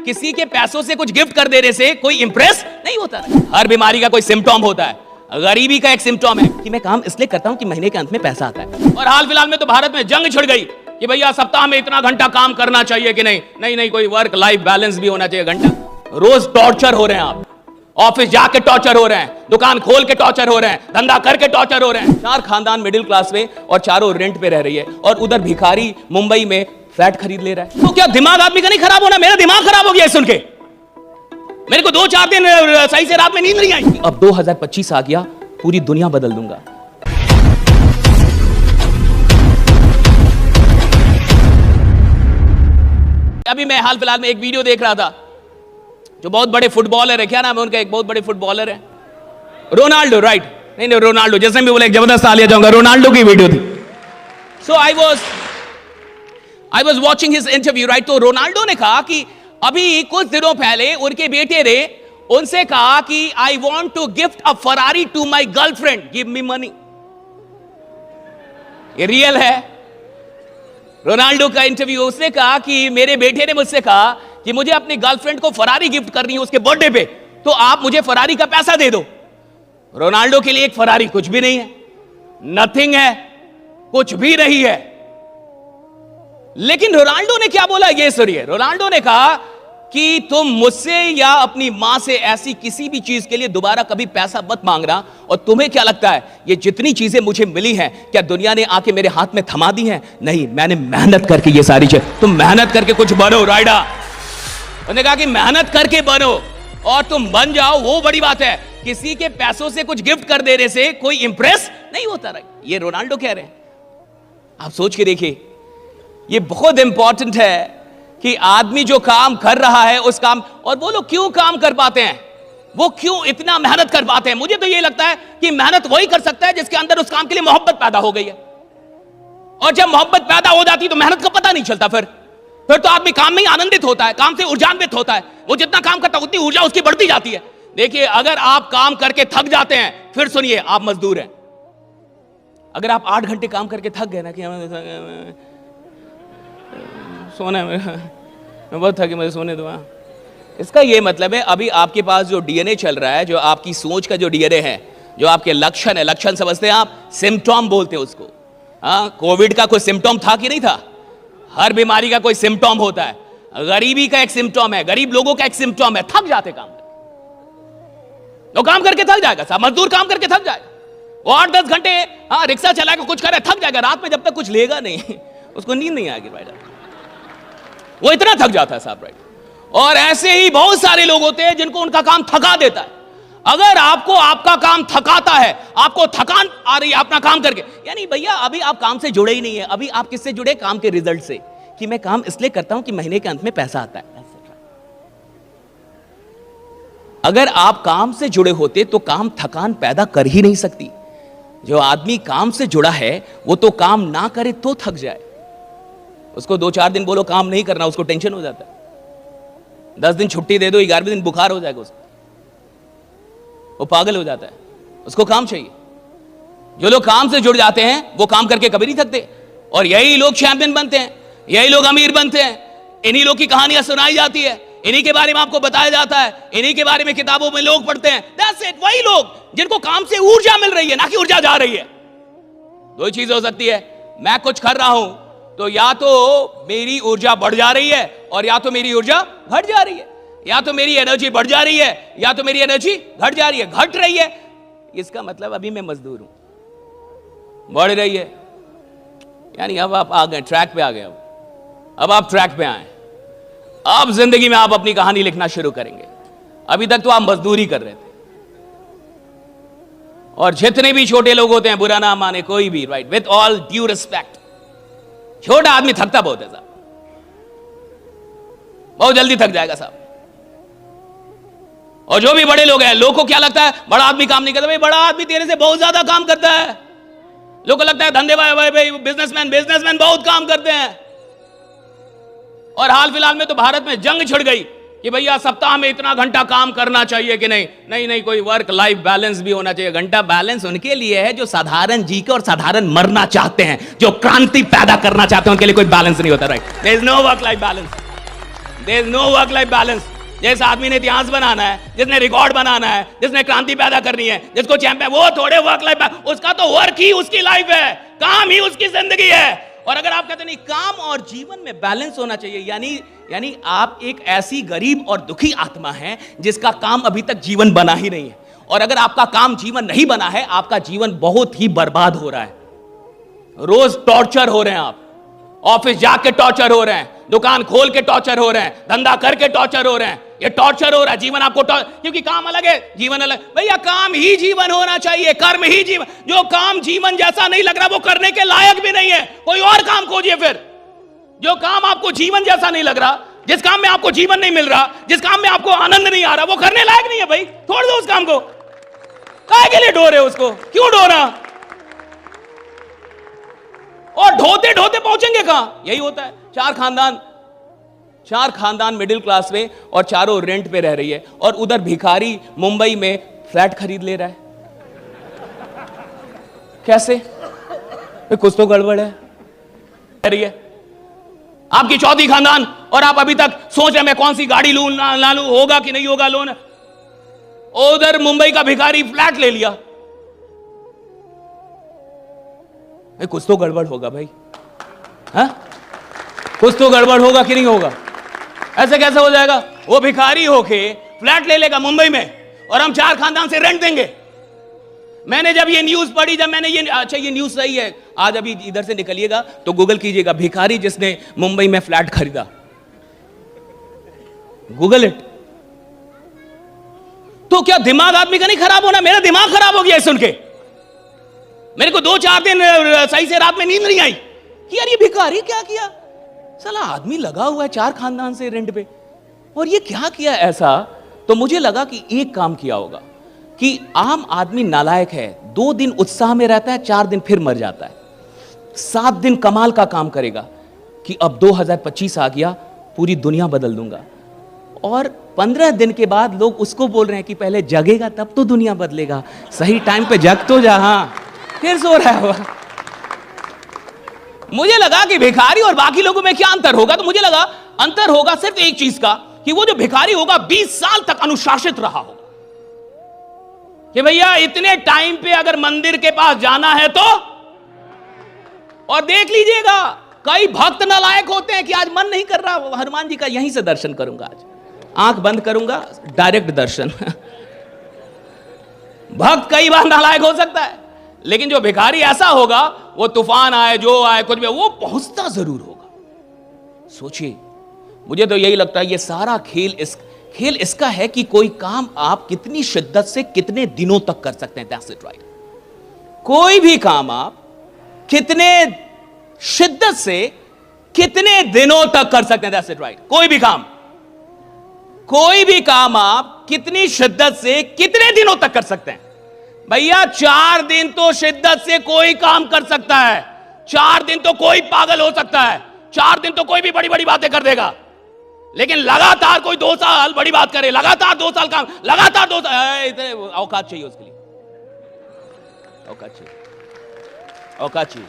किसी के पैसों से कुछ गिफ्ट कर देने से कोई इंप्रेस नहीं होता। हर बीमारी का कोई सिम्टम होता है। गरीबी का एक सिम्टम है कि मैं काम इसलिए करता हूं कि महीने के अंत में पैसा आता है। और हाल फिलहाल में तो भारत में जंग छिड़ गई कि भैया सप्ताह में इतना घंटा काम करना चाहिए कि नहीं। नहीं नहीं, कोई वर्क लाइफ बैलेंस भी होना चाहिए। घंटा रोज टॉर्चर हो रहे हैं आप, ऑफिस जाके टॉर्चर हो रहे हैं, दुकान खोल के टॉर्चर हो रहे हैं, धंधा करके टॉर्चर हो रहे हैं। 4 खानदान मिडिल क्लास में और चारों रेंट पे रह रही है और उधर भिखारी मुंबई में फ्लैट खरीद ले रहा है। तो क्या दिमाग आदमी का नहीं खराब होना? मेरा दिमाग खराब हो गया सुन के। मेरे को 2-4 दिन सही से रात में नींद नहीं आई। अब 2025 आ गया, पूरी दुनिया बदल दूंगा। अभी मैं हाल फिलहाल में एक वीडियो देख रहा था, जो बहुत बड़े फुटबॉलर है, क्या नाम है उनका, एक बहुत बड़े फुटबॉलर है रोनाल्डो, राइट? नहीं नहीं, रोनाल्डो, जैसे मैं बोला एक जबरदस्त आलिया जाऊंगा, रोनाल्डो की वीडियो थी। So I was watching his interview, right? तो रोनाल्डो ने कहा कि अभी कुछ दिनों पहले उनके बेटे ने उनसे कहा कि I want to gift a Ferrari to my girlfriend, give me money. ये रियल है, रोनाल्डो का इंटरव्यू। उसने कहा कि मेरे बेटे ने मुझसे कहा कि मुझे अपनी गर्लफ्रेंड को फरारी गिफ्ट करनी है उसके बर्थडे पे, तो आप मुझे फरारी का पैसा दे दो। रोनाल्डो के लिए एक फरारी कुछ भी नहीं है, नथिंग है, कुछ भी नहीं है। लेकिन रोनाल्डो ने क्या बोला ये सुनिए। रोनाल्डो ने कहा कि तुम मुझसे या अपनी मां से ऐसी किसी भी चीज के लिए दोबारा कभी पैसा मत मांगना। और तुम्हें क्या लगता है ये जितनी चीजें मुझे मिली हैं, क्या दुनिया ने आके मेरे हाथ में थमा दी हैं? नहीं, मैंने मेहनत करके ये सारी चीज, तुम मेहनत करके कुछ बनो राइडा। उन्होंने कहा कि मेहनत करके बनो और तुम बन जाओ, वो बड़ी बात है। किसी के पैसों से कुछ गिफ्ट कर देने से कोई इंप्रेस नहीं होता। ये रोनाल्डो कह रहे हैं। आप सोच के देखिए, ये बहुत इंपॉर्टेंट है कि आदमी जो काम कर रहा है उस काम, और वो लोग क्यों काम कर पाते हैं, वो क्यों इतना मेहनत कर पाते हैं। मुझे तो ये लगता है कि मेहनत वही कर सकता है जिसके अंदर उस काम के लिए मोहब्बत पैदा हो गई है। और जब मोहब्बत पैदा हो जाती तो मेहनत का पता नहीं चलता। फिर तो आदमी काम में ही आनंदित होता है, काम से ऊर्जान्वित होता है। वो जितना काम करता है उतनी ऊर्जा उसकी बढ़ती जाती है। देखिए, अगर आप काम करके थक जाते हैं, फिर सुनिए, आप मजदूर हैं। अगर आप 8 घंटे काम करके थक गए ना कि सोना है, मैं बहुत थकी, मुझे सोने दो, इसका ये मतलब है अभी आपके पास जो डीएनए चल रहा है, जो आपकी सोच का जो डीएनए है, जो आपके लक्षण है, लक्षण समझते हैं आप, सिम्टम बोलते हैं उसको। कोविड का कोई सिम्टम था कि नहीं था? हर बीमारी का कोई सिम्टम होता है। गरीबी का एक सिम्टम है, गरीब लोगों का एक सिम्टम है, थक जाते काम करके। तो काम करके थक जाएगा साहब, मजदूर काम करके थक जाएगा। वो 8-10 घंटे रिक्शा चलाएगा, कुछ करे, थक जाएगा। रात में जब तक कुछ लेगा नहीं उसको नींद नहीं आएगी, राइट? वो इतना थक जाता है साहब, राइट? और ऐसे ही बहुत सारे लोग होते हैं जिनको उनका काम थका देता है। अगर आपको आपका काम थकाता है, आपको थकान आ रही है अपना काम करके, यानी भैया अभी आप काम से जुड़े ही नहीं है। अभी आप किससे जुड़े? काम के रिजल्ट से, कि मैं काम इसलिए करता हूं कि महीने के अंत में पैसा आता है। अगर आप काम से जुड़े होते तो काम थकान पैदा कर ही नहीं सकती। जो आदमी काम से जुड़ा है वो तो काम ना करे तो थक जाए। उसको 2-4 दिन बोलो काम नहीं करना, उसको टेंशन हो जाता है। 10 दिन छुट्टी दे दो, 11वें दिन बुखार हो जाएगा उसको, वो पागल हो जाता है, उसको काम चाहिए। जो लोग काम से जुड़ जाते हैं वो काम करके कभी नहीं थकते। और यही लोग चैंपियन बनते हैं, यही लोग अमीर बनते हैं। इन्हीं लोग की कहानियां सुनाई जाती है, इन्हीं के बारे में आपको बताया जाता है, इन्हीं के बारे में किताबों में लोग पढ़ते हैं। That's it, वही लोग जिनको काम से ऊर्जा मिल रही है, ना कि ऊर्जा जा रही है। 2 चीज हो सकती है, मैं कुछ कर रहा हूं तो या तो मेरी ऊर्जा बढ़ जा रही है और या तो मेरी ऊर्जा घट जा रही है। या तो मेरी एनर्जी बढ़ जा रही है या तो मेरी एनर्जी घट जा रही है, घट रही है। इसका मतलब अभी मैं मजदूर हूं। बढ़ रही है यानी अब आप आ गए, ट्रैक पे आ गए। अब आप ट्रैक पे आए, अब जिंदगी में आप अपनी कहानी लिखना शुरू करेंगे। अभी तक तो आप मजदूरी कर रहे थे। और जितने भी छोटे लोग होते हैं, बुरा ना माने कोई भी, right, with all due respect, छोटा आदमी थकता बहुत है साहब, बहुत जल्दी थक जाएगा साहब। और जो भी बड़े लोग हैं, लोगों को क्या लगता है बड़ा आदमी काम नहीं करता। भाई बड़ा आदमी तेरे से बहुत ज्यादा काम करता है। लोगों को लगता है धंधे भाई बिजनेसमैन बहुत काम करते हैं। और हाल फिलहाल में तो भारत में जंग छिड़ गई कि भैया सप्ताह में इतना घंटा काम करना चाहिए कि नहीं। नहीं नहीं, कोई वर्क लाइफ बैलेंस भी होना चाहिए। घंटा बैलेंस उनके लिए है जो साधारण जी के और साधारण मरना चाहते हैं, जो क्रांति पैदा करना चाहते हैं, उनके लिए कोई बैलेंस नहीं होता, right? There is no work life balance. There is no work life balance. जिस आदमी ने इतिहास बनाना है, जिसने रिकॉर्ड बनाना है, जिसने क्रांति पैदा करनी है, जिसको चैंपियन, वो थोड़े वर्क लाइफ, उसका तो वर्क ही उसकी लाइफ है, काम ही उसकी जिंदगी है। और अगर आप कहते नहीं काम और जीवन में बैलेंस होना चाहिए, यानी आप एक ऐसी गरीब और दुखी आत्मा हैं जिसका काम अभी तक जीवन बना ही नहीं है। और अगर आपका काम जीवन नहीं बना है, आपका जीवन बहुत ही बर्बाद हो रहा है। रोज टॉर्चर हो रहे हैं आप, ऑफिस जाके टॉर्चर हो रहे हैं, दुकान खोल के टॉर्चर हो रहे हैं, धंधा करके टॉर्चर हो रहे हैं, ये टॉर्चर हो रहा है। जीवन आपको क्योंकि काम अलग है, जीवन अलग। भैया काम ही जीवन होना चाहिए, कर्म ही जीवन। जो काम जीवन जैसा नहीं लग रहा वो करने के लायक भी नहीं है, कोई और काम खोजिए। फिर जो काम आपको जीवन जैसा नहीं लग रहा, जिस काम में आपको जीवन नहीं मिल रहा, जिस काम में आपको आनंद नहीं आ रहा, वो करने लायक नहीं है भाई, छोड़ दो उस काम को। काहे के लिए ढो रहे हो उसको, क्यों ढो रहा? और ढोते ढोते पहुंचेंगे कहां? यही होता है। चार खानदान मिडिल क्लास में और चारों रेंट पे रह रही है, और उधर भिखारी मुंबई में फ्लैट खरीद ले रहा है। कैसे? कुछ तो गड़बड़ है। आपकी चौथी खानदान, और आप अभी तक सोच रहे मैं कौन सी गाड़ी लूं ना लूं, होगा कि नहीं होगा लोन। उधर मुंबई का भिखारी फ्लैट ले लिया। कुछ तो गड़बड़ होगा भाई, हाँ? कुछ तो गड़बड़ होगा कि नहीं होगा? ऐसे कैसे हो जाएगा? वो भिखारी होके फ्लैट ले लेगा मुंबई में, और हम चार खानदान से रेंट देंगे। मैंने जब ये न्यूज पढ़ी, जब मैंने ये, अच्छा ये न्यूज सही है, आज अभी इधर से निकलिएगा तो गूगल कीजिएगा भिखारी जिसने मुंबई में फ्लैट खरीदा, गूगल इट। तो क्या दिमाग आदमी का नहीं खराब होना? मेरा दिमाग खराब हो गया सुन के। मेरे को 2-4 दिन सही से रात में नींद नहीं आई कि यार ये भिखारी क्या किया। साला आदमी लगा हुआ है 4 खानदान से रेंट पे, और ये क्या किया ऐसा। तो मुझे लगा कि एक काम किया होगा कि आम आदमी नालायक है, 2 दिन उत्साह में रहता है, 4 दिन फिर मर जाता है। 7 दिन कमाल का काम करेगा कि अब 2025 आ गया, पूरी दुनिया बदल दूंगा, और 15 दिन के बाद लोग उसको बोल रहे हैं कि पहले जगेगा तब तो दुनिया बदलेगा, सही टाइम पे जग तो जा। हाँ, फिर सो रहा है। मुझे लगा कि भिखारी और बाकी लोगों में क्या अंतर होगा, तो मुझे लगा अंतर होगा सिर्फ एक चीज का, कि वो जो भिखारी होगा 20 साल तक अनुशासित रहा होगा कि भैया इतने टाइम पे अगर मंदिर के पास जाना है तो। और देख लीजिएगा कई भक्त नालायक होते हैं कि आज मन नहीं कर रहा हनुमान जी का, यहीं से दर्शन करूंगा, आज आंख बंद करूंगा, डायरेक्ट दर्शन। भक्त कई बार नालायक हो सकता है, लेकिन जो भिखारी ऐसा होगा, वो तूफान आए जो आए कुछ भी, वो पहुंचता जरूर होगा। सोचिए, मुझे तो यही लगता है ये सारा खेल इसका है कि कोई काम आप कितनी शिद्दत से कितने दिनों तक कर सकते हैं। That's it, right. कोई भी काम आप कितने शिद्दत से कितने दिनों तक कर सकते हैं। That's it, right. कोई भी काम आप कितनी शिद्दत से कितने दिनों तक कर सकते हैं। भैया 4 दिन तो शिद्दत से कोई काम कर सकता है, 4 दिन तो कोई पागल हो सकता है, 4 दिन तो कोई भी बड़ी बड़ी बातें कर देगा, लेकिन लगातार कोई 2 साल बड़ी बात करे, लगातार 2 साल काम, लगातार 2 साल, औकात चाहिए उसके लिए, औकात चाहिए।